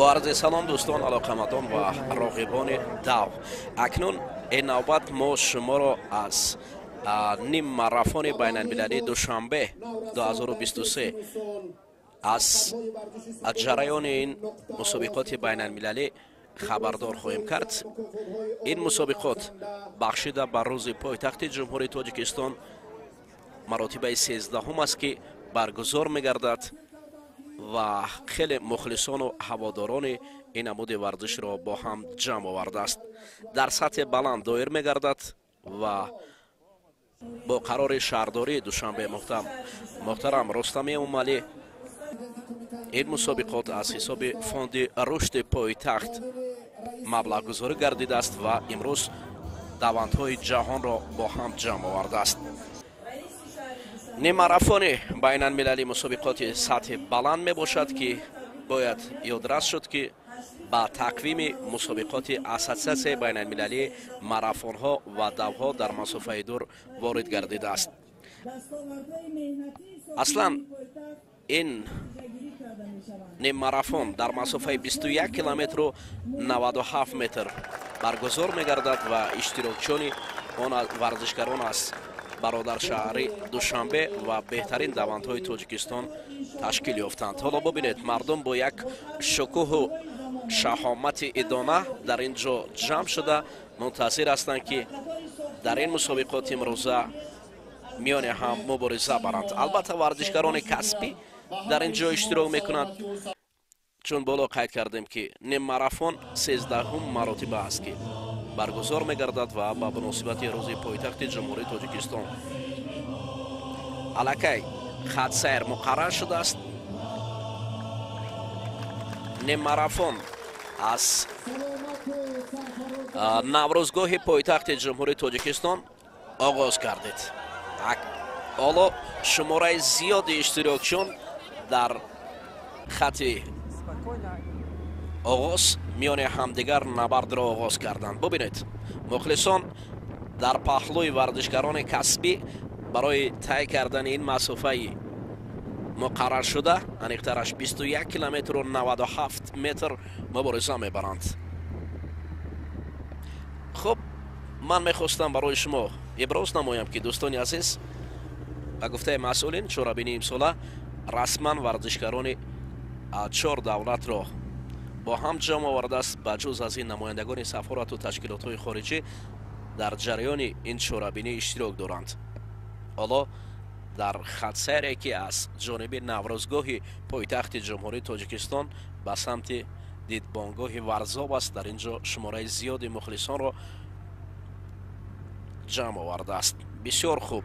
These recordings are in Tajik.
با عرض سلام دوستان علاقمندان و راغبان دو. اکنون این نوبت ما شما را از نیم ماراتون بین المللی دوشنبه 2023 از جریان این مسابقات بین المللی خبردار خواهیم کرد. این مسابقات بخشیده بر روز پایتخت جمهوری تاجیکستان مراتب 13 است که برگزار می‌گردد و خیلی مخلصان و هواداران این نمود ورزش را با هم جمع آورده است. در سطح بلند دایر می‌گردد و با قرار شهرداری دوشنبه محترم رستمی اومالی این مسابقات از حساب فوند رشد پایتخت مبلغ گذاری گردیده است و امروز دوندهای جهان را با هم جمع آورده است. نیم ماراتون بین المللی مسابقات سطح بلند می باشد که باید یادرس شد که با تقویم مسابقات اساسیه بین المللی ماراتون ها و دوها در مسافه دور وارد گردیده است. اصلا این نیم ماراتون در مسافه 21 کیلومتر و 97 متر برگزار می گردد و اشتراکچیان آن ورزشکاران است برادر شهری دوشنبه و بهترین دوندهای تاجیکستان تشکیل یافتند. حالا ببینید مردم با یک شکوه و شهامت ادانه در اینجا جمع شده منتظر هستند که در این مسابقات امروزه میان هم مبارزه برند. البته ورزشکاران کسبی در اینجا اشتراک میکنند، چون بالا قید کردیم که نیم ماراتون 13 مراتب است که برگزار می‌گردد و با مناسبت روز پایتخت جمهوری تاجیکستان الکی خط سیر مقرر شده است. نیم ماراتون از نوروزگاه پایتخت جمهوری تاجیکستان آغاز گردید. حالا شماره زیاد اشتراکچیان در خط آغاز میان همدیگر نبرد را آغاز کردند. ببینید مخلصان در پهلوی ورزشکاران کسبی برای طی کردن این مسافه مقرر شده انیقترش 21 کیلومتر و 97 متر مبارزه میبرند. خب من میخواستم برای شما ابراز نمایم که دوستان عزیز به گفته مسئولین چورابینی امساله رسما ورزشکاران 4 دولت را با هم جمع آورده است. بجز از این نمایندگان سفارت و تشکیلات های خارجی در جریان این چورابینی اشتراک دارند. حالا در خط سیری که از جانب نوروزگاه پایتخت جمهوری تاجیکستان به سمت دیدبانگاه ورزاب است، در اینجا شماره زیاد مخلصان را جمع آورده است. بسیار خوب،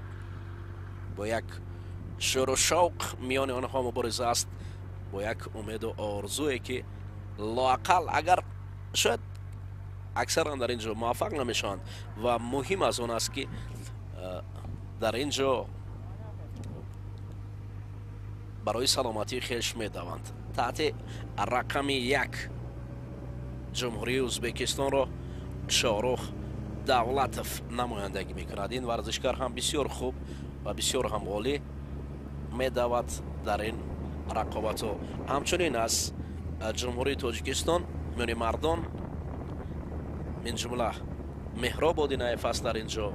با یک شور و شوق میان آنها مبارزه است، با یک امید و آرزویی که لااقل اگر شاید اکثرا در اینجا موفق نمیشوند و مهم از آن است که در اینجا برای سلامتی خویش میدوند. تحت رقم 1 جمهوری ازبکستان را شاهرخ دولتف نمایندگی میکند. این ورزشکار هم بسیار خوب و بسیار هم عالی میدود در این رقابت ها. همچنین از جمهوری تاجیکستان میان مردان من جمله مهراب آدینایف است در اینجا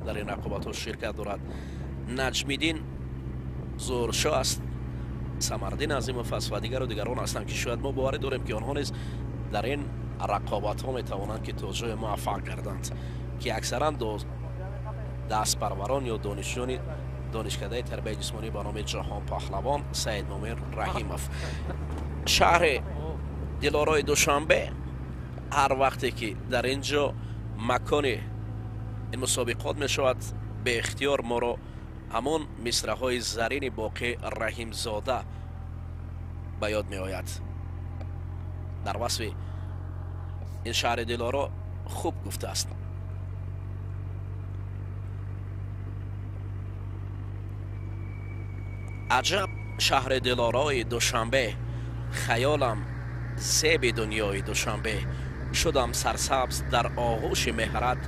در این رقابت ها شرکت دارد. نجمیدین زورشا است، سمردین عظیموف است و دیگران هستند که شاید ما باور داریم که آنها نیز در این رقابت ها میتوانند که تا جای موفق گردند، که اکثرا دست پروران یا دانشجویان دانشکده تربیت جسمانی به نام جهان پهلوان سید مومن رحیموف. شهر دلارای دوشنبه هر وقتی که در اینجا مکان این مسابقات می شود به اختیار ما را همون مصرع های زرین باقی رحیم زاده به یاد می آید. در وصف این شهر دلارا خوب گفته است: عجب شهر دلارای دوشنبه، خیالم زیب دنیای دوشنبه، شدم سرسبز در آغوش مهرت،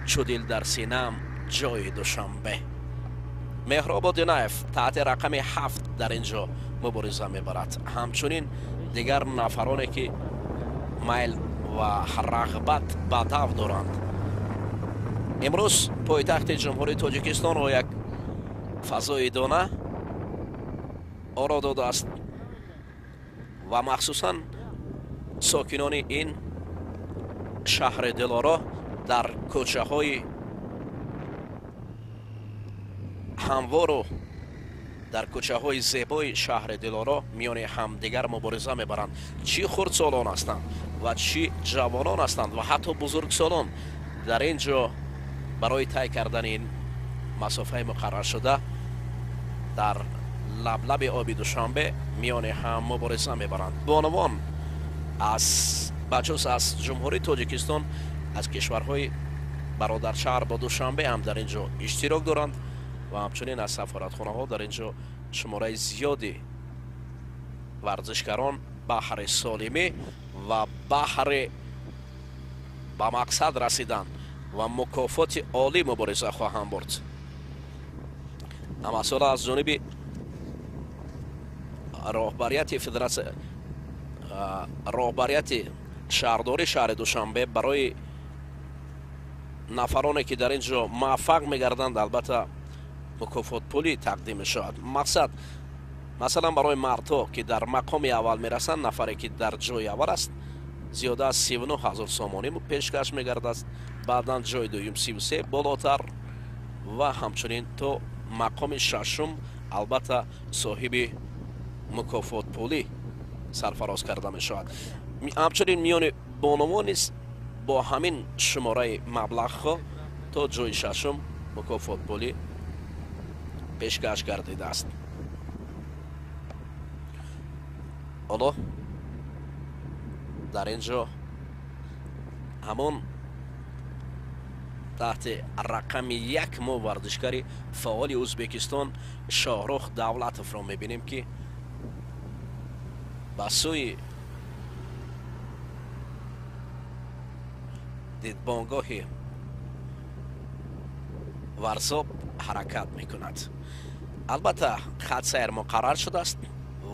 چو دل در سینم جای دوشنبه. مهراب آدینایف تحت رقم 7 در اینجا مبارزه میبرد. همچنین دیگر نفرانی که میل و رغبت به دو دارند. امروز پایتخت جمهوری تاجیکستان را یک فضای دانه آرا داده است و مخصوصا ساکنان این شهر دلارا در کوچه های هموار و در کوچه های زیبای شهر دلارا میان همدیگر مبارزه میبرند. چی خردسالان هستند و چی جوانان هستند و حتی بزرگسالان در اینجا برای طی کردن این مسافه مقرر شده در لب آبی دوشنبه میان هم مبارزه میبرند. بانوان از بجز از جمهوری تاجیکستان از کشورهای برادر شهر با دوشنبه هم در اینجا اشتراک دارند و همچنین از سفارتخانه ها در اینجا شماره زیادی ورزشکاران بهر سالمی و بهر به مقصد رسیدن و مکافات عالی مبارزه خواهند برد. اما سال از جانب راهبریت فدراسیون راهبریت شهرداری شهر دوشنبه برای نفرانی که در اینجا موفق میگردند البته مکافات پولی تقدیم میشود. مقصد مثلا برای مردها که در مقام اول میرسند، نفری که در جای اول است زیاده از 39,000 سامانی پیشکش میگردد، بعدا جای دوم 33 بالاتر و همچنین تا مقام ششم البته صاحب مکافات پولی سرفراز کرده می شود. همچنین میان بانوان نیز با همین شماره مبلغ ها تا جای ششم مکافات پولی پیشکش گردیده است. حالا در اینجا همون تحت رقم 1 ما ورزشکاری فعال ازبکستان شاهرخ دولتوف را میبینیم که به سوی دیدبانگاه ورزاب حرکت میکند. البته خط سیر مقرر شده است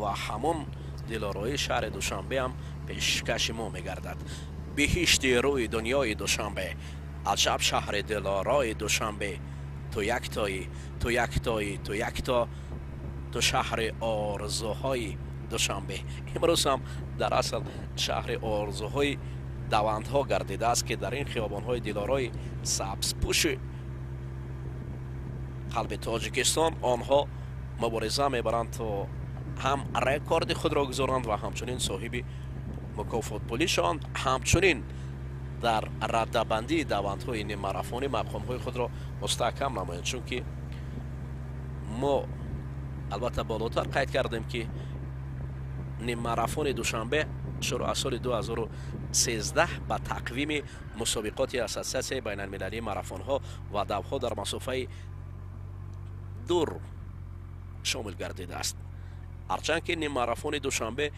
و همون دلارای شهر دوشنبه هم پیشکش ما میگردد. بهشت روی دنیای دوشنبه، عجب شهر دلارای دوشنبه، تو یک تایی، تو یک تایی، تو یک تا، تو شهر آرزوهای دوشنبه. امروز هم در اصل شهر آرزوهای دوندها گردیده است که در این خیابانهای دلارای سبز پوش قلب تاجیکستان آنها مبارزه میبرند تا هم رکورد خود را گذارند و همچنین صاحب مکافات پولی شوند، همچنین در ردبندی دوندهای نیم ماراتونی مقامهای خود را مستحکم نمایند. چون که ما البته بالاتر قید کردیم که نیم ماراتون دوشنبه شروع از سال 2013 به تقویم مسابقات اساسیه بین المللی ماراتون ها و دوها در مسافه دور شامل گردیده است. هرچند که نیم ماراتون دوشنبه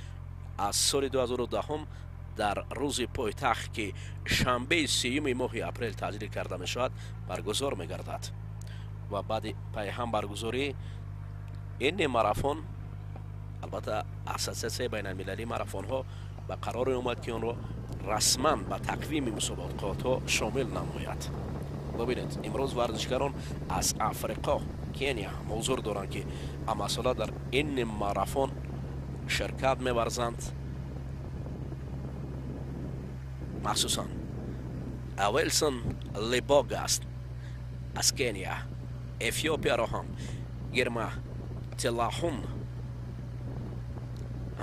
از سال 2010 در روز پایتخت که شنبه 3 ماه اپریل تجلیل کرده می شود برگزار می گردد و بعد پای هم برگزاری این نیم ماراتون البته اساسیه بین المللی ماراتون ها و قرار اومد که اون رو رسما به تقویم مسابقات ها شامل نماید. ببینید امروز ورزشکاران از افریقا، کنیا حضور دارند که مثلا در این ماراتون شرکت می‌ورزند. مخصوصا ویلسون لیباگ است از کنیا، افیوپیا را هم گرما تلاهون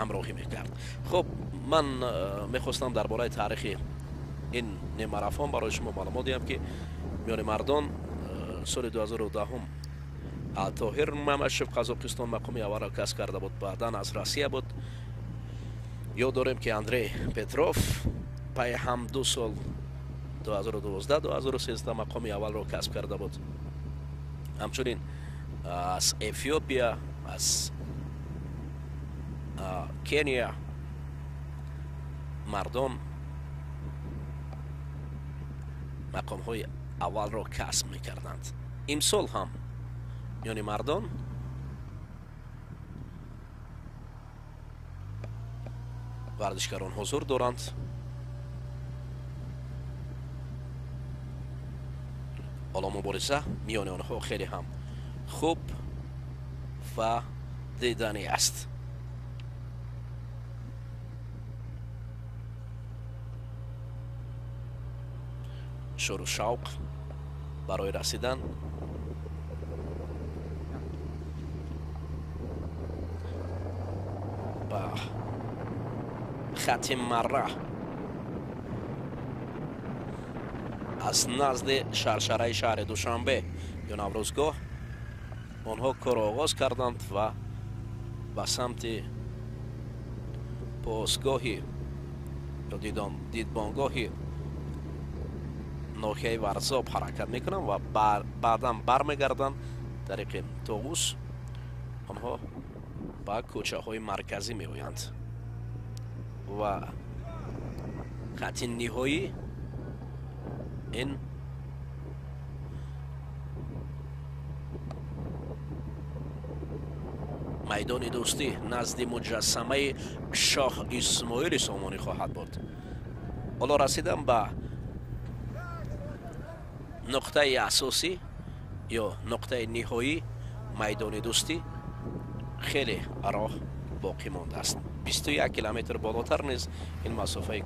همراهی میکرد. خب من میخواستم درباره تاریخ این نیم ماراتون برای شما معلومات دهم که میان مردان سال 2010 طاهر ممشف قزاقستان مقام اول را کسب کرده بود، بعدا از روسیه بود. یاد داریم که اندری پتروف پای هم 2 سال 2012 2013 مقام اول را کسب کرده بود. همچنین از افیوپیا، از کنیا مردان مقام های اول را کسب میکردند. امسال هم یعنی مردان ورزشکاران حضور دارند. حالا مبارزه میان آنها خیلی هم خوب و دیدنی است. شور و شوق برای رسیدن به خط مره از نزد شرشره شهر دوشنبه یا نوروزگاه آنها کار آغاز کردند و به سمت پاسگاهی یا دیدبانگاهی ناحیه ورزاب حرکت میکنن و بعدا برمیگردن طریق طاووس آنها به کوچه های مرکزی میآیند و خط نهایی این میدان دوستی نزد مجسمه شاه اسماعیل سامانی خواهد بود. حالا رسیدم به نقطه اساسی یا نقطه نهایی میدان دوستی خیلی راه باقی مانده است. 21 کیلومتر بالاتر نیز این مسافه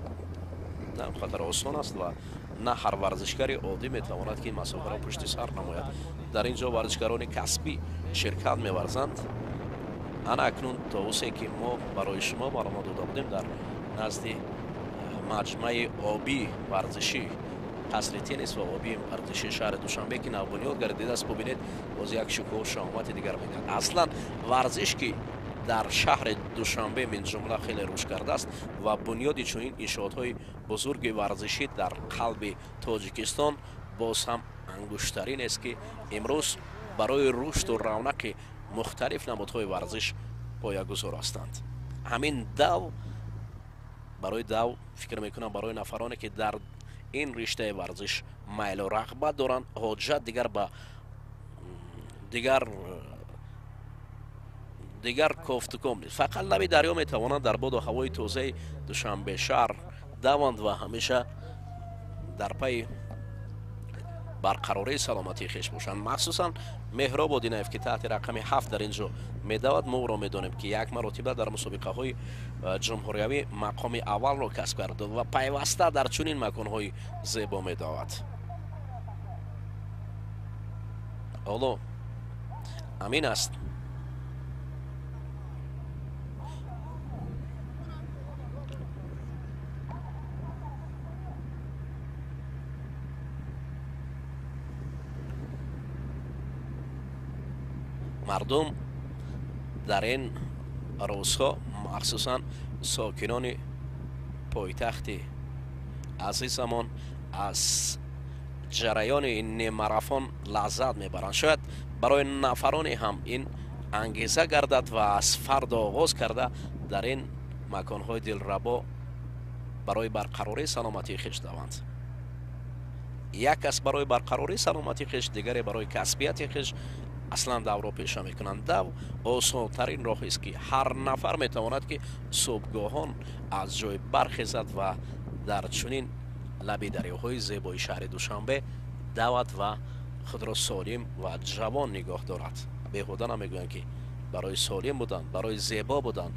خاطر آسان است و نه هر ورزشکاری عادی میتواند که این مسافه را پشت سر نماید. در اینجا ورزشکاران کسبی شرکت می‌ورزند. انا اکنون طاووسی که ما برای شما معلومات داده بودیم در نزد مجمع آبی ورزشی قصر تنیس و آبی ورزشی شهر دوشنبه که نو بنیاد گردیده است. ببینید باز یک شکوه و شهامت دیگر میدهد. اصلا ورزش که در شهر دوشنبه من جمله خیلی رشد کرده است و بنیاد چنین انشاءات‌های بزرگ ورزشی در قلب تاجیکستان باز هم انگشترین است که امروز برای رشد و رونق مختلف نمادهای ورزش پایه‌گذار هستند. همین دو برای فکر میکنم برای نفرانی که در این رشته ورزش میل و رغبت دارند حاجت دیگر به دیگر کوفت و کام نیست. فقط لب دریا میتوانند در باد و هوای تازه دوشنبه شهر دوند و همیشه در پی برقراری سلامتی خویش باشند. مخصوصا مهراب آدینایف که تحت رقم 7 در اینجا میدود. ما را میدانیم که یک مرتبه در مسابقه های جمهوریوی مقام اول را کسب کرده و پیوسته در چنین مکان های زیبا میدود. حالا امین است مردم در این روزها مخصوصا ساکنان پایتخت عزیزمان از جریان این نیم ماراتون لذت میبرند. شاید برای نفرانی هم این انگیزه گردد و از فردا آغاز کرده در این مکانهای دلربا برای برقراری سلامتی خویش دوند. یک کس برای برقراری سلامتی خویش، دیگری برای کسبیت خویش اصلا دو را پیشه میکنند. دو آسان‌ترین راه است که هر نفر میتواند که صبحگاهان از جای برخیزد و در چنین لب دریاهای زیبای شهر دوشنبه دود و خود را سالم و جوان نگاه دارد. بیهوده نمیگویند که برای سالم بودن، برای زیبا بودن،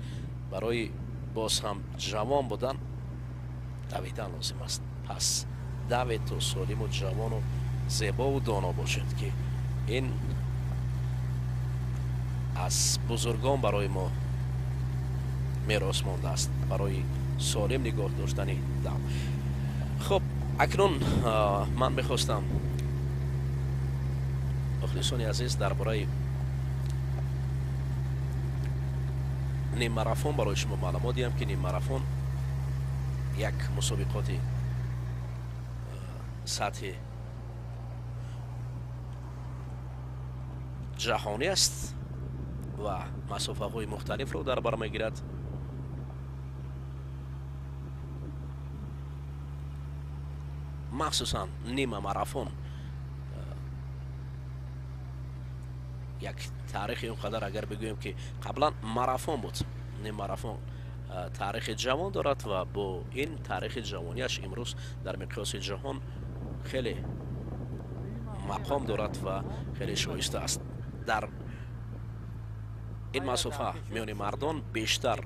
برای باز هم جوان بودن دویدن لازم است. پس دوید تا سالم و جوان و زیبا و دانا باشد که این از بزرگان برای ما میراث مانده است، برای سالم نگاه داشتن دو. خب اکنون من میخواستم مخلصان عزیز درباره نیم ماراتون برای شما معلومات دهم که نیم ماراتون یک مسابقات سطح جهانی است و مسافه های مختلف رو در بر میگیرد. مخصوصا نیم ماراتون یک تاریخی اونقدر اگر بگویم که قبلا ماراتون بود، نیم ماراتون تاریخ جوان دارد و با این تاریخ جوانیش امروز در مقیاس جهان خیلی مقام دارد و خیلی شایسته است. در این مسافه میان مردان بیشتر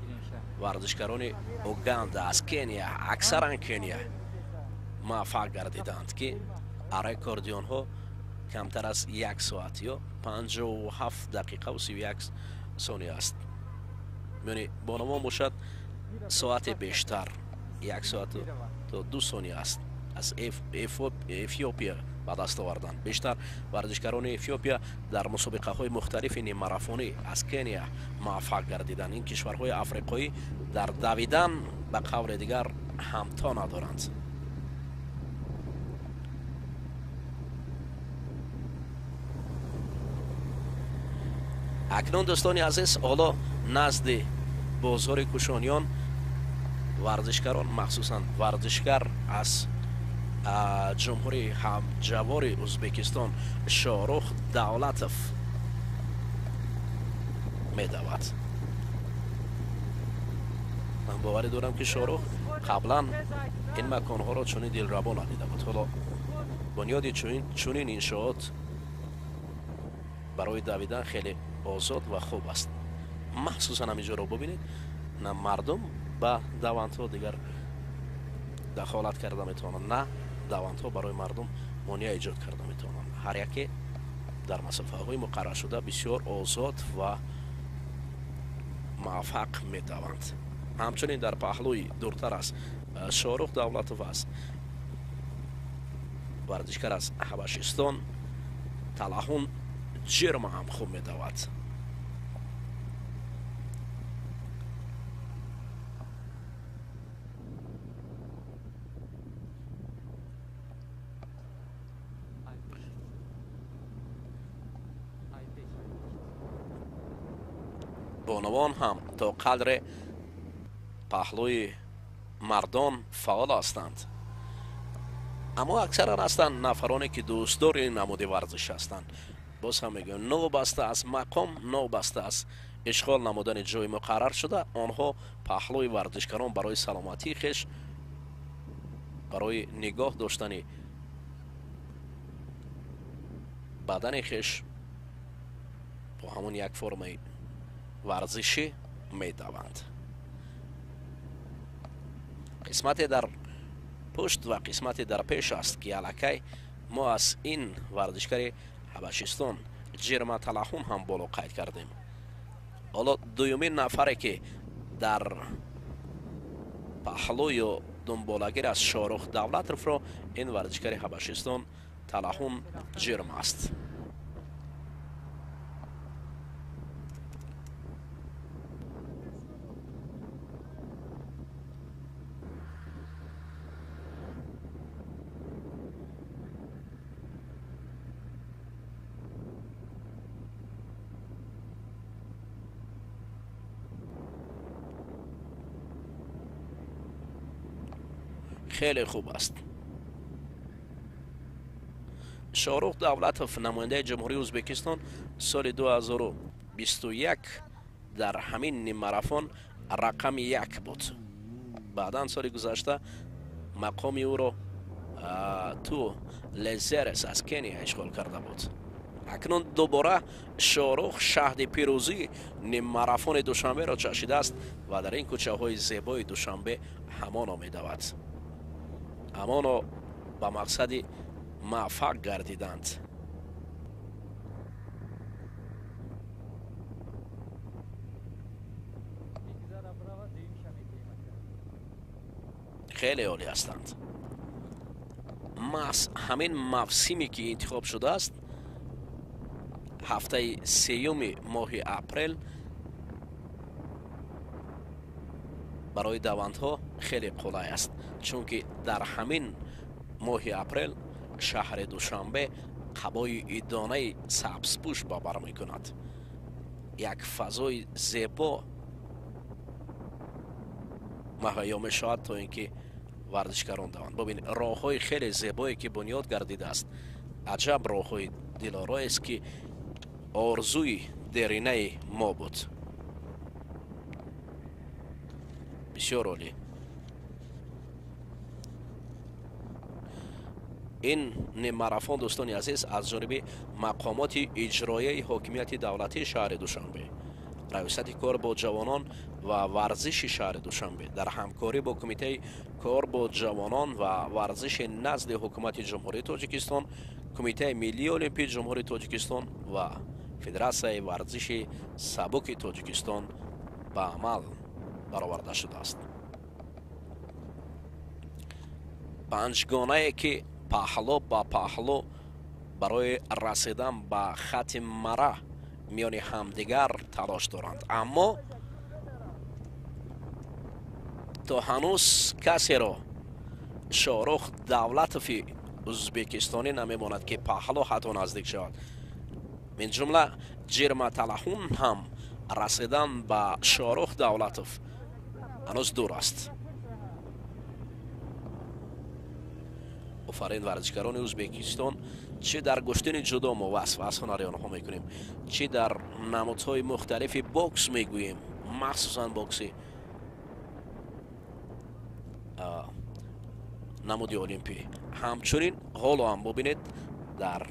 ورزشکاران اوگاندا از کنیا، اکثرا کنیا موفق گردیدند که رکوردیون ها کمتر از 1 ساعت یا 57 دقیقه و 31 ثانیه است. یعنی بانوان باشد ساعت بیشتر 1 ساعت تا 2 ثانیه است از افیوپیا به دست آوردن. بیشتر ورزشکاران افیوپیا در مسابقه های مختلف نیم ماراتونی از کنیا موفق گردیدند. این کشورهای افریقایی در دویدن به قول دیگر همتا ندارند. اکنون دوستان عزیز حالا نزد بازار کوشانیان ورزشکاران مخصوصا ورزشکار از جمهوری همجوار ازبکستان شاروخ دولتوف میدود. من باوری دارم که شاروخ قبلا این مکانها را چنین دلربا ندیده بود. حالا بنیاد چنین انشاءات برای دویدن خیلی آزاد و خوب است. مخصوصا همینجا رو ببینید، نه مردم به دوندها دیگر دخالت کرده میتونن، نه دوندها برای مردم مانع ایجاد کرده میتونن. هر یکی در مسافه های مقرر شده بسیار آزاد و موفق میتوند. همچنین در پهلوی دورتر از شاروخ دولتوف است ورزشکار از حبشستان طلحون جرما هم خوب میدود. بانوان هم تا قدر پهلوی مردان فعال هستند، اما اکثرا هستند نفرانی که دوستدار این نمود ورزش هستند. باز هم میگم نو بسته از مقام، نو بسته از اشغال نمودن جای مقرر شده، آنها پهلوی ورزشکاران برای سلامتی خیش، برای نگاه داشتن بدن خیش با همون یک فرم ورزشی میدوند. قسمت در پشت و قسمت در پیش است که الکی ما از این ورزشکار حبشستان جرما طلحون هم بالا قید کردیم. حالا دومین نفره که در پهلوی دنبالگیر از شاروخ دولتوف را این ورزشکار حبشستان طلحون جرما است. خیلی خوب است. شاروخ دولتوف نماینده جمهوری ازبکستان سال 2021 در همین نیم ماراتون رقم 1 بود. بعدا سال گذشته مقام او را تو لزرس از کنیا اشغال کرده بود. اکنون دوباره شاروخ شهد پیروزی نیم ماراتون دوشنبه را چشیده است و در این کوچه های زیبای دوشنبه همان میدود. همانا به مقصد موفق گردیدند. خیلی عالی هستند. همین موسمی که انتخاب شده است هفته 3 ماه اپریل برای دوندها خیلی قلای است، چون که در همین ماه اپریل شهر دوشنبه قبای ایدانه سبزپوش باور می کند. یک فضای زیبا مهیا می شود تا اینکه ورزشکاران دوند. ببین راه های خیلی زیبایی که بنیاد گردیده است. عجب راه های دلارای است که آرزوی درینه ما بود. بسیار عالی. این نیم ماراتون دوستان عزیز از جانب مقامات اجرایی حاکمیت دولتی شهر دوشنبه، رئیست کار با جوانان و ورزش شهر دوشنبه در همکاری با کمیته کار با جوانان و ورزش نزد حکومت جمهوری تاجیکستان، کمیته ملی المپیک جمهوری تاجیکستان و فدراسیون ورزش سبک تاجیکستان به عمل برآورده شده است. پنجگانه که پهلو با پهلو برای رسیدن به خط مرا میان همدیگر تلاش دارند، اما تا هنوز کسی را شاهرخ دولتوی ازبکستانی نمیماند که پهلو حتی نزدیک شود. من جمله جرما تلحون هم رسیدن به شاهرخ دولتوف هنوز دور است. آفرین ورزشکاران ازبکستان چه در گشتن جدا ما وصف هنری آنها میکنیم، چه در نمودهای مختلف بوکس میگوییم، مخصوصا بوکسی نمود المپی. همچنین حالا هم ببینید در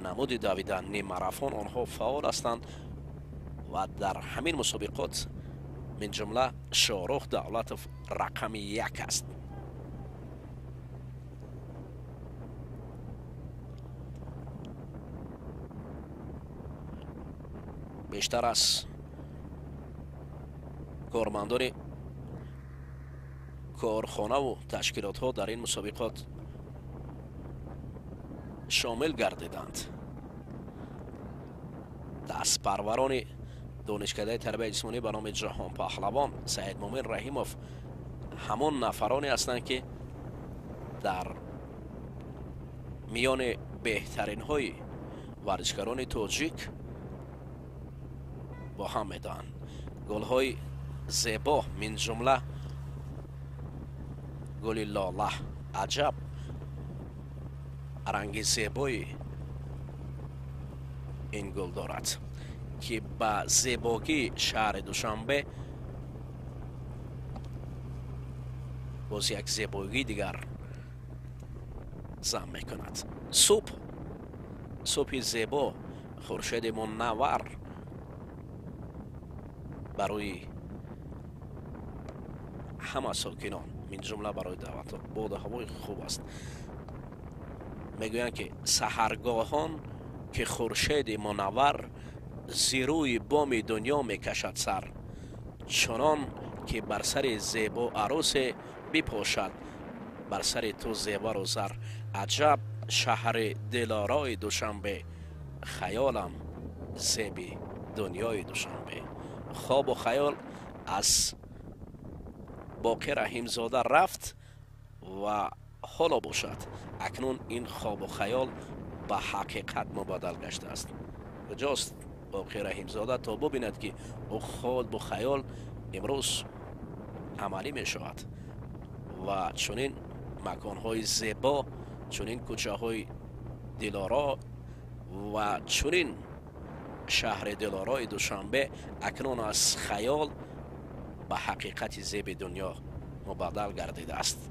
نمود دویدن نیم ماراتون آنها فعال هستند و در همین مسابقات من جمله شاهرخ دولتوف رقم 1 است. بیشتر از کارمندان کارخانه و تشکیلات ها در این مسابقات شامل گردیدند. دست پروران دانشکده تربیت جسمانی به نام جهان پهلوان سعید مومن رحیموف همان نفرانی هستند که در میان بهترین های ورزشکاران تاجیک با هم میدن. گل های زیبا من جمله گل لاله عجب رنگ زیبایی این گل دارد که با زیبایی شهر دوشنبه باز یک زیبایی دیگر زم میکند. صبح زیبا، خورشید منور برای همه ساکنان من جمله برای دعوت باد هوای خوب است. میگویند که سحرگاهان که خورشید منور زیروی بام دنیا میکشد سر، چنان که بر سر زیبا عروس بپاشد بر سر تو زیور و زر. عجب شهر دلارای دوشنبه، خیالم زیبی دنیای دوشنبه. خواب و خیال از باقی رحیمزاده رفت و حالا باشد اکنون این خواب و خیال به حقیقت مبادل گشته است. کجاست باقی رحیمزاده تا ببیند که او خواب و خیال امروز عملی می شود و چنین مکانهای زیبا، چنین کوچه های دلارا و چنین شهر دلارای دوشنبه اکنون از خیال به حقیقت زیب دنیا مبادل گردیده است.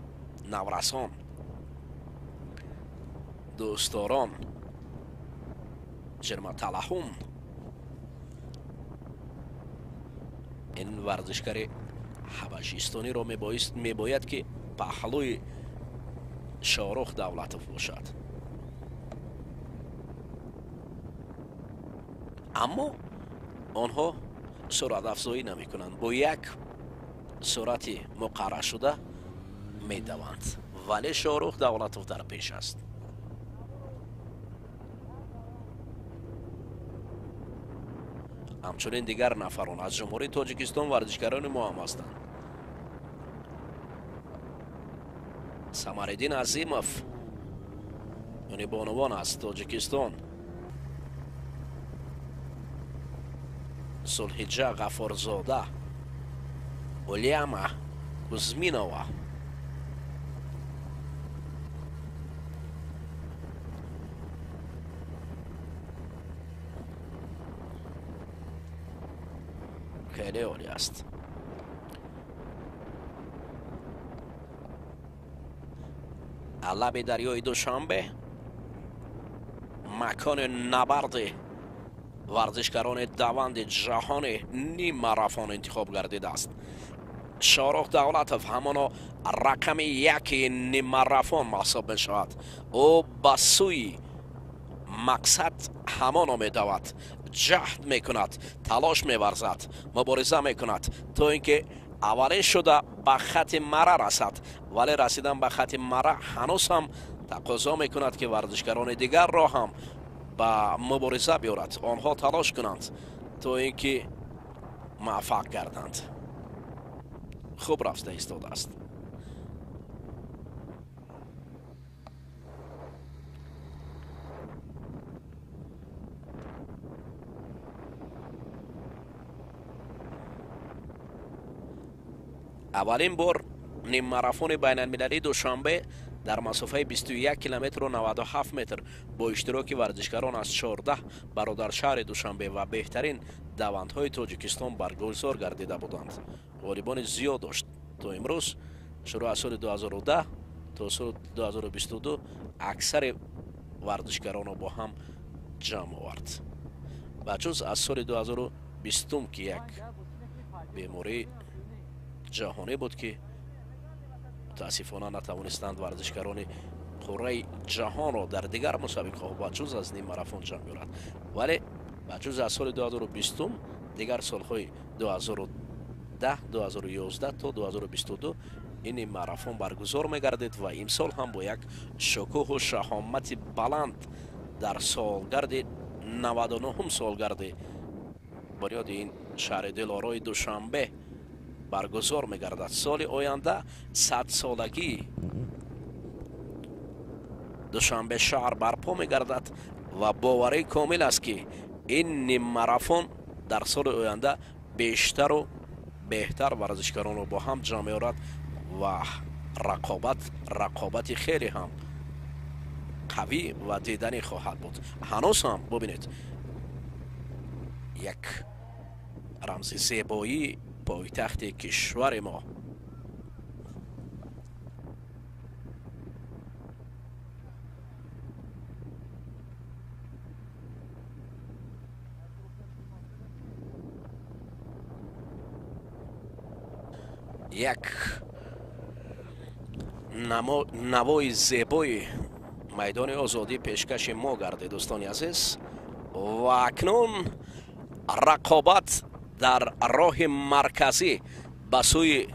نورسان، دوستداران، جرما تلحون، این ورزشکار حبشیستانی را میباید که پهلوی شاهرخ دولتوف باشد، اما آنها سرعت افزایی نمی کنند، با یک سرعت مقرر شده می دوند، ولی شاهرخ دولتوف در پیش است. همچنین دیگر نفران از جمهوری تاجیکستان ورزشکاران ما هم هستند. سمرالدین عظیموف یعنی بانوان از تاجیکستان، سلحجه غفارزاده، اولیاما کوزمینووا، خیلی عالی است. لب دریای دوشنبه مکان نبرد ورزشکاران دوند جهان نیم ماراتون انتخاب گردیده است. شاهرخ دولتوف همانا رقم یک نیم ماراتون محسوب می شود. او به سوی مقصد همانا می دود، جهد می کند، تلاش می ورزد، مبارزه می کند تا اینکه اولین شده به خط مرا رسد. ولی رسیدن به خط مرا هنوز هم تقاضا می کند که ورزشکاران دیگر را هم به مبارزه بیارد، آنها تلاش کنند تا اینکه موفق گردند. خوب رفته ایستاده است. اولین بار نیم ماراتون بین المللی دوشنبه در مسافه 21 کیلومتر و 97 متر با اشتراک ورزشکاران از 14 برادر شهر دوشنبه و بهترین دوندهای تاجیکستان برگزار گردیده بودند. غریبان زیاد داشت. تا امروز شروع از سال 2010 تا سال 2022 اکثر ورزشکاران با هم جمع آورد. بجز از سال 2020 که یک بیماری جهانی بود که متاسفانه نتوانستند ورزشکاران قاره جهان را در دیگر مسابقه ها بجز از نیم ماراتون جمع بیاورند. ولی بجز از سال 2020 دیگر سالهای 2010 2011 تا 2022 این نیم ماراتون برگزار می‌گردید و امسال هم با یک شکوه و شهامت بلند در سالگرد 99 سالگرد بنیاد این شهر دلارای دوشنبه برگزار می‌گردد. سال آینده 100 سالگی دوشنبه شهر برپا می‌گردد و باوری کامل است که این نیم ماراتون در سال آینده بیشتر و بهتر ورزشکاران رو با هم جمع می‌آورد و رقابت خیلی هم قوی و دیدنی خواهد بود. هنوز هم ببینید یک رمز زیبایی پایتخت کشور ما یک نوای زیبای میدان آزادی پیشکش ما گرده دوستان عزیز. و اکنون رقابت در راه مرکزی به سوی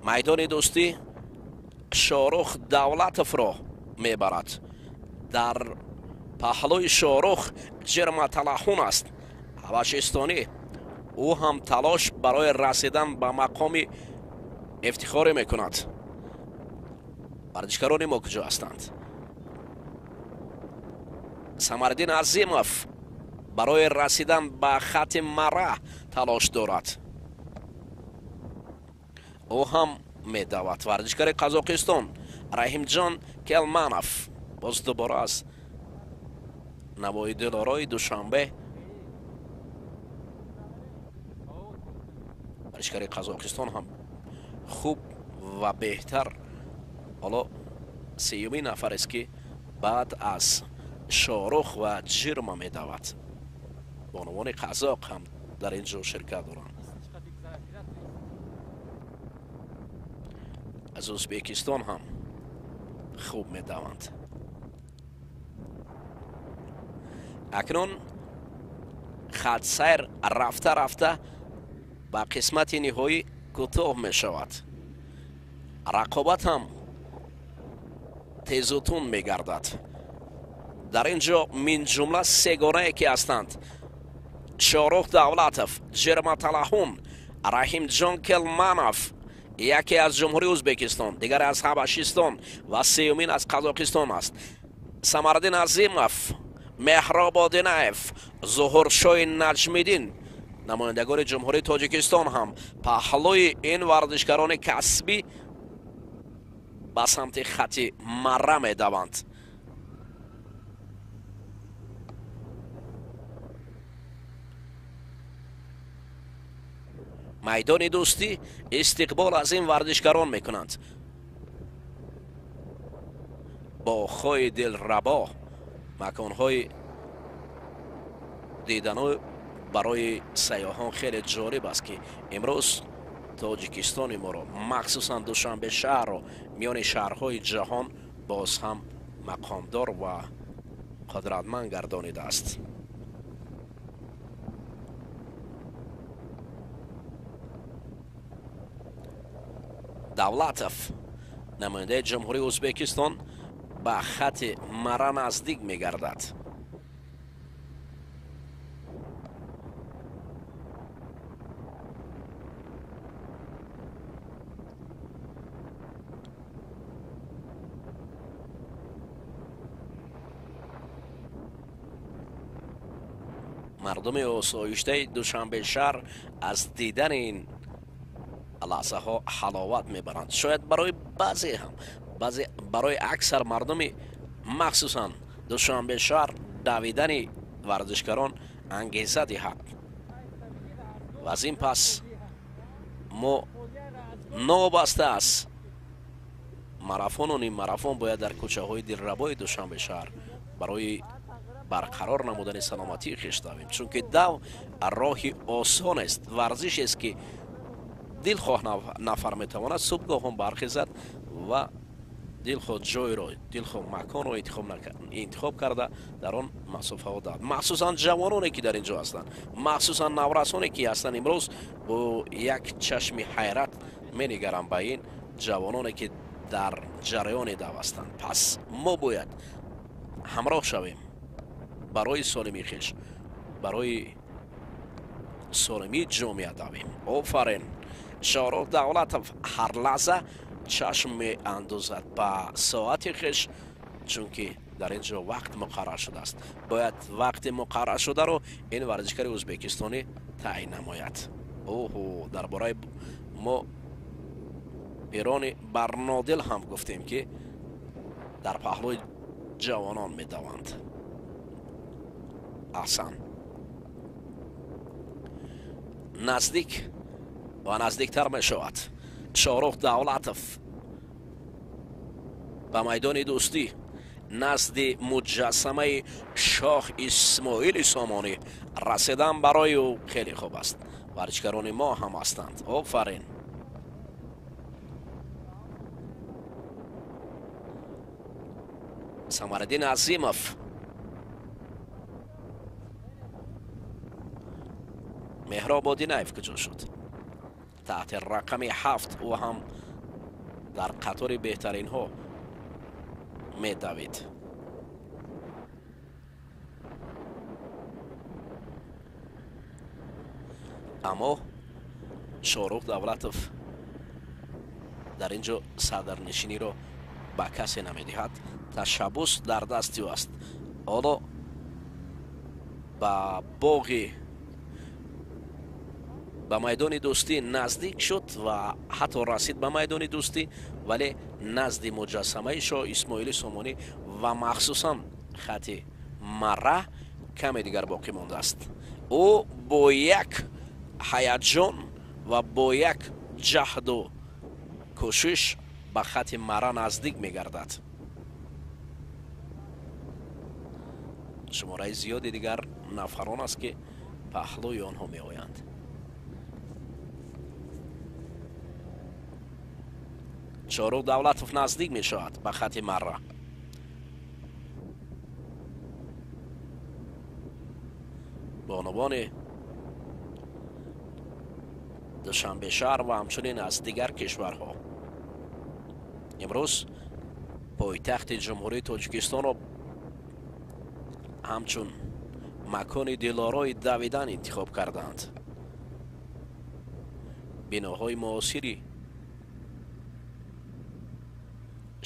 میدان دوستی شاهرخ دولتوف را میبرد. در پهلوی شاهرخ جرم تلحون است، حبشستانی. او هم تلاش برای رسیدن به مقام افتخار میکند. ورزشکاران ما کجا هستند؟ سمردین عظیموف برای رسیدن به خط مرا تلاش دارد. او هم میدود. ورزشکار قزاقستان رحیمجان کلمانوف باز دوباره از نوای دلارای دوشنبه ورزشکار قزاقستان هم خوب و بهتر. حالا سیومین نفر است که بعد از شاهرخ و جرما میدود. بانوان قزاق هم در اینجا شرکت دارند. از ازبکستان هم خوب میدوند. اکنون خط سیر رفته رفته به قسمت نهایی کوتاه می شود. رقابت هم تیزوتون می گردد. در اینجا من جمله سگانه که هستند: شاهرخ دولتوف، جرما تلحون، رحیمجان کلمانوف، یکی از جمهوری ازبکستان، دیگر از حبشستان و سیومین از قزاقستان است. سمردین عظیموف، مهراب آدینایف، ظهورشاه نجمیدین، نمایندگان جمهوری تاجیکستان هم پهلوی این ورزشکاران کسبی به سمت خط مره می دوند. میدان دوستی استقبال از این ورزشکاران میکنند. باغ‌های دلربا، مکان‌های دیدن برای سیاحان خیلی جالب است که امروز تاجیکستان ما را مخصوصا دوشنبه شهر را میان شهرهای جهان باز هم مقامدار و قدرتمند گردانیده است. давлатов намояндаи ҷумҳурии ӯзбекистон ба хати мара наздик мегардад. мардуми осоиштаи душанбешаҳр аз дидани ин лаҳзаҳо ҳаловат мебаранд. шояд барои баъзе ҳам барои аксар мардуми махсусан душанбешаҳр давидани варзишгарон ангеза диҳад. ва аз ин пас мо новобаста аз марафону нимарафон бояд дар кӯчаҳои дилрабои душанбешаҳр барои барқарор намудани саломатии хеш давем, чунки дав роҳи осонест, варзишест ки дилхоҳ нафар метавонад субҳгоҳон бархезад ва дилхоҳ ҷойро, дилхоҳ маконро интихоб карда дар он масофаҳо давад. махсусан ҷавононе ки дар инҷо ҳастанд, махсусан наврасоне ки ҳастанд, имрӯз бо як чашми ҳайрат менигарам ба ин ҷавононе ки дар ҷараёни дав ҳастанд. пас мо бояд ҳамроҳ шавем барои солимии хеш, барои солимии ҷомеа давем. офарин. шоҳрух давлатов ҳар лаҳза чашм меандозад ба соати хеш, чунки дар ин ҷо вақт муқаррар шудааст. бояд вақти муқарраршударо ин варзишгари ӯзбекистонӣ таъин намояд. дар бораи мо пирони барнодил ҳам гуфтем ки дар паҳлӯи ҷавонон медаванд. аҳсан. наздик ва наздиктар мешавад. шоҳрух давлатов ба майдони дӯстӣ назди муҷассамаи шоҳ исмоили сомонӣ расидан барои ӯ хеле хуб аст. варзишгарони мо ҳам ҳастанд. офарин. самариддин азимов меҳроб одинаев куҷо шуд? таҳти рақами 7 ӯ ҳам дар қатори беҳтаринҳо медавид. аммо шоҳрух давлатов дар ин ҷо садарнишиниро ба касе намедиҳад. ташаббус дар дасти ӯ аст. ҳоло ба боғи ба майдони дӯстӣ наздик шуд ва ҳатто расид ба майдони дӯстӣ, вале назди муҷассамаи шоҳ исмоили сомонӣ ва махсусан хати марра каме дигар боқӣ мондааст. ӯ бо як ҳаяҷон ва бо як ҷаҳду кӯшиш ба хати марра наздик мегардад. шумораи зиёди дигар нафарон аст ки паҳлӯи онҳо меоянд. шоҳрух давлатов наздик мешавад ба хати марра. бонувони душанбешаҳр ва ҳамчунин аз дигар кишварҳо имрӯз пойтахти ҷумҳурии тоҷикистонро ҳамчун макони дилорои давидан интихоб карданд. биноҳои муосири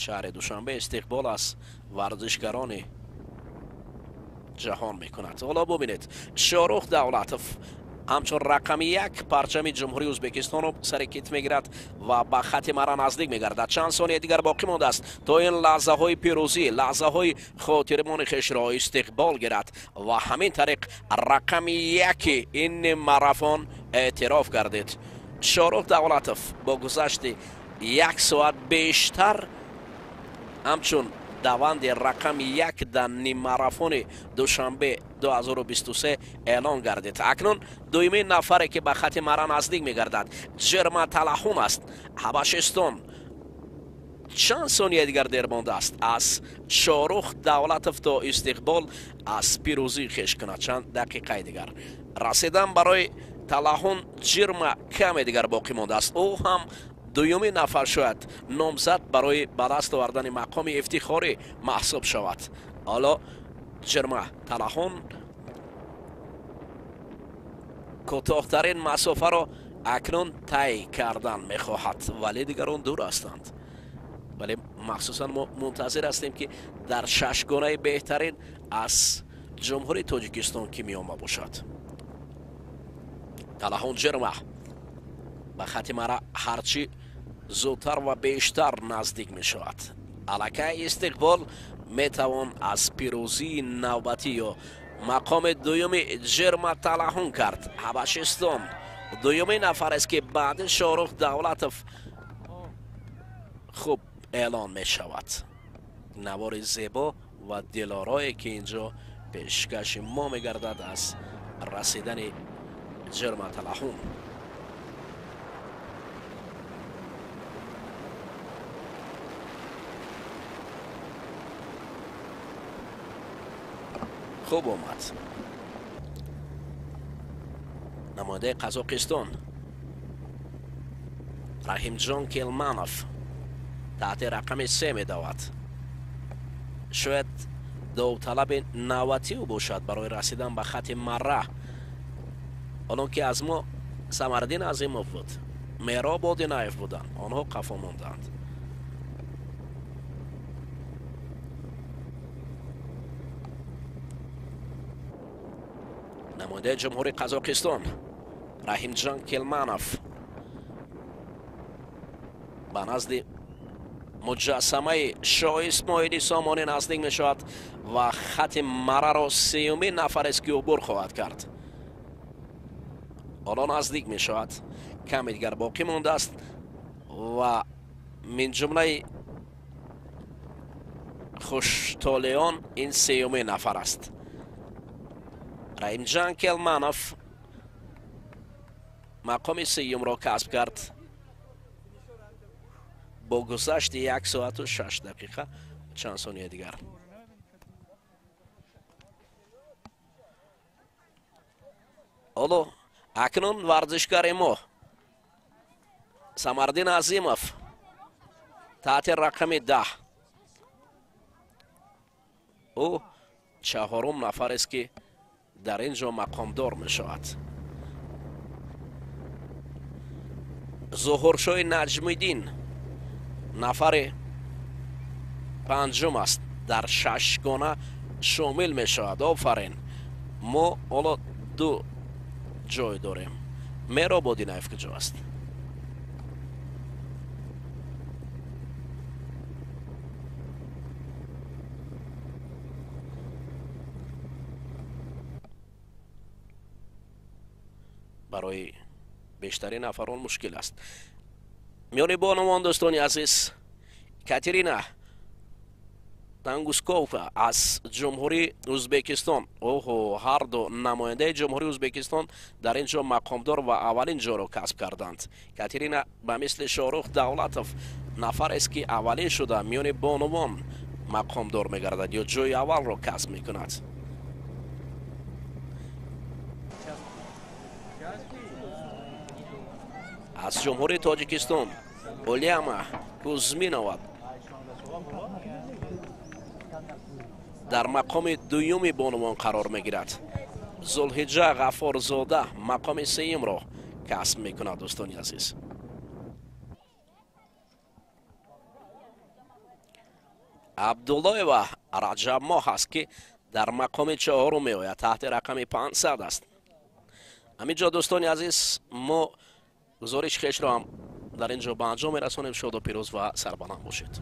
шаҳри душанбе истиқбол аз варзишгарони ҷаҳон мекунад. ҳоло бубинед, шоҳрух давлатов ҳамчун рақами 1 парчами ҷумҳурии ӯзбекистонро сари кит мегирад ва ба хати марра наздик мегардад. чанд сония дигар боқӣ мондааст то ин лаҳзаҳои пирӯзӣ, лаҳзаҳои хотирмони хешро истиқбол гирад ва ҳамин тариқ рақами 1 ин марафон эътироф гардид. шоҳрух давлатов бо гузашти 1 соат бештар ҳамчун даванди рақами 1 дар ниммарафони душанбе 2023 эълон гардид. Акнун дуюмин нафаре ки ба хати марра наздик мегардад Ҷерма Талаҳун аст. Ҳабашистон чанд сония дигар дер мондааст аз Шорух Давлатов то истиқбол аз пирӯзӣ хеш кунад. Чанд дақиқаи дигар расидан барои Талаҳун Ҷирма каме дигар боқӣ мондааст. ӯ ҳам дуюмин нафар шояд номзад барои ба даст овардани мақоми ифтихорӣ маҳсуб шавад. ҳоло Ҷирма Талаҳун кӯтоҳтарин масофаро акнун тай кардан мехоҳад, вале дигарон дур ҳастанд. вале махсусан мо мунтазир ҳастем ки дар шашгонаи беҳтарин аз ҷумҳурии Тоҷикистон ки меома бошад. Талаҳун Ҷирма ба хати марра ҳарчи зудтар ва бештар наздик мешавад. аллакай истиқбол метавон аз пирӯзии навбатӣ ё мақоми дуюми Ҷирма Талаҳун кард. Ҳабашистон дуюмин нафарест ки баъди Шорух Давлатов хуб эълон мешавад. навори зебо ва дилорое ки инҷо пешкаши мо мегардад аз расидани Ҷирма Талаҳун. хуб омад. намояндаи Қазоқистон Раҳимҷон Келманов таҳти рақами 3 медавад. шояд довталаби навбатиӯ бошад барои расидан ба хати марра. онон ки аз мо Самардин Азимов буд, Мероб Одинаев буданд, онҳо қафо монданд. намояндаи ҷумҳурии Қазоқистон Раҳимҷон Келманов ба назди муҷассамаи Шоҳ Исмоили Сомонӣ наздик мешавад ва хати марраро 3-юмин нафарест ки убур хоҳад кард. ҳоло наздик мешавад. каме дигар боқӣ мондааст ва мин ҷумлаи хуштолеон ин 3-юмин нафар аст. Раҳимҷон Келманов мақоми 3-юмро касб кард бо гузашти 1 соату 6 дақиқа чанд сония дигар. ҳоло акнун варзишгари мо Самардин Азимов таҳти рақами 10. ӯ чаҳорум нафарест ки дар ин ҷо мақомдор мешавад. Зуҳуршоҳи Наҷмиддин нафари 5 аст. дар 6 гона шомил мешавад. офарин. мо ҳоло 2 ҷой дорем. Мероб Одинаев куҷо аст? барои бештарин нафарон мушкил аст. миёни бонувон дӯстони азиз, Катерина Тангускова аз ҷумҳурии Ӯзбекистон. оҳо ҳар ду намояндаи ҷумҳурии Ӯзбекистон дар ин ҷо мақомдор ва аввалин ҷойро касб карданд. Катерина ба мисли Шорух Давлатов нафарест ки аввалин шуда миёни бонувон мақомдор мегардад ё ҷойи аввалро касб мекунад. аз ҷумҳурии Тоҷикистон Уляма Кузминова дар мақоми дуюми бонувон қарор мегирад. Зулҳиҷа Ғафорзода мақоми 3-юмро касб мекунад. дӯстони азиз, Абдуллоева Раҷабмоҳ аст ки дар мақоми 4 меояд, таҳти рақами 500 аст. ҳамин ҷо дӯстони азиз мо гузориши хешро ҳам дар ин ҷо ба анҷом мерасонем. шоду пирӯз ва сарбаланд бошед.